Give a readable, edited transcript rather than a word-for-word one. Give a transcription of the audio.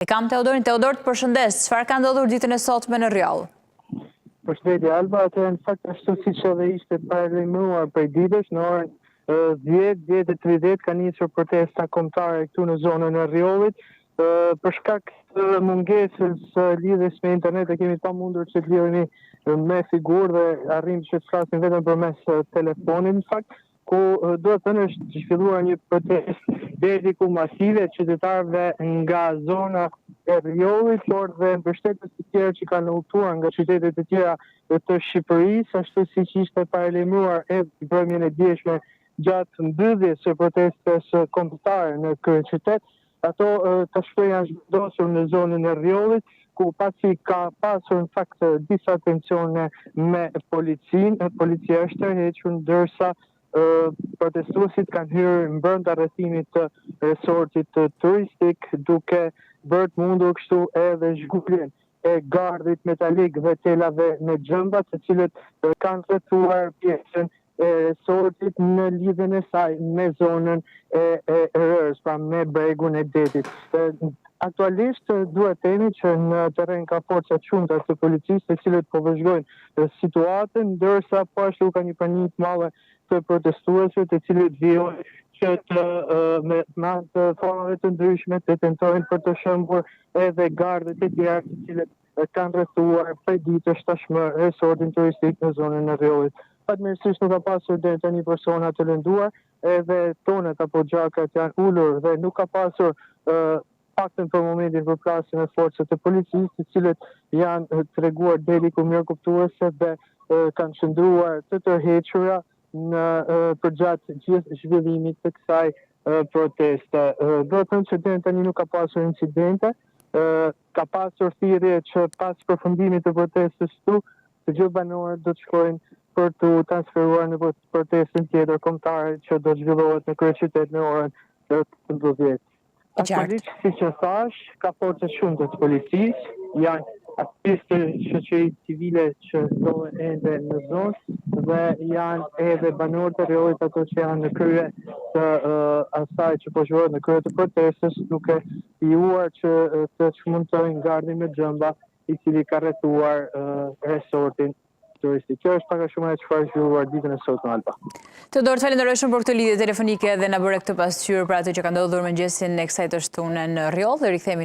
E kam Teodorin. Teodor, të përshëndes. Çfarë ka ndodhur ditën e sotme në Rjoll? Përshëndetje Alba, në fakt ashtu siç edhe ishte paralajmëruar prej ditësh, në orën 10:30 ka nisur protesta kombëtare këtu në zonën e Rjollit. Për shkak të mungesës lidhjes me internet e kemi pamundur që të lidhemi me figurë dhe arrim që të flasim vetëm përmes telefonit në fakt, ku do të thënë është zhvilluar një protestë deri ku masive qytetarëve nga zona e Rjollit, por dhe mbështetës të tjerë që kanë udhëtuar nga qytetet e tjera të Shqipërisë, ashtu siç ishte paralajmëruar edhe mbrëmjen e dieshme gjatë mbylljes së protestës kombëtare në kryeqytet. Ato tashmë janë zhvendosur në zonën e Rjollit, ku pasi ka pasur në fakt disa tensione me policinë, policia është tërhequr, ndërsa protestuesit kanë hyrë në brenda rrethimit të resortit turistik, duke bërë të mundur kështu edhe zhgulljen e gardhit metalik dhe telave në Xhëmba, të cilët kanë rrethuar pjesën e resortit në lidhjen e saj me zonën e Rrës, pra me bregun e detit. Aktualisht duhet të themi që në terren ka forca të shumta të policisë, të cilët po vëzhgojnë situatën, ndërsa po ashtu ka një paniq të madhe të protestuesve, të cilët vijojnë që me anë të formave të ndryshme të tentojnë për të shëmbur edhe gardët e tjerë të cilët kanë rrethuar prej ditësh tashmë resortin turistik në zonën e Rjollit. Fatmirësisht nuk ka pasur deri tani persona të lënduar, edhe tonet apo gjakat janë ulur dhe nuk ka pasur paktën për momentin përplasje me forcat e policisë, të cilët janë treguar deri ku mirëkuptuese dhe kanë qëndruar të tërhequra në përgjatë gjithë zhvillimit të kësaj proteste. Do të thënë që deri tani nuk ka pasur incidente, ka pasur thirrje që pas përfundimit të protestës këtu, të gjithë banorët do të shkojnë për të transferuar në protestën tjetër kombëtare që do të zhvillohet në kryeqytet në orën 12:00. Aktualisht, siç e thash, ka forca shumë të policisë, janë aktivistë shoqërisë civile që ndodhen ende në zonë dhe janë edhe banorë të Rjollit, ato që janë në krye të asaj që po zhvillohet në krye të protestës, duke lejuar që të çmundojnë gardhin me Xhëmba, i cili ka rrethuar resortin turistik. Kjo është pak a shumë ajo çfarë zhvilluar ditën e sotme, Alba. Teodor, falenderoj shumë për këtë lidhje telefonike dhe na bëre këtë pasqyrë për atë që ka ndodhur mëngjesin e kësaj të shtunë në Rjoll, dhe rikthehemi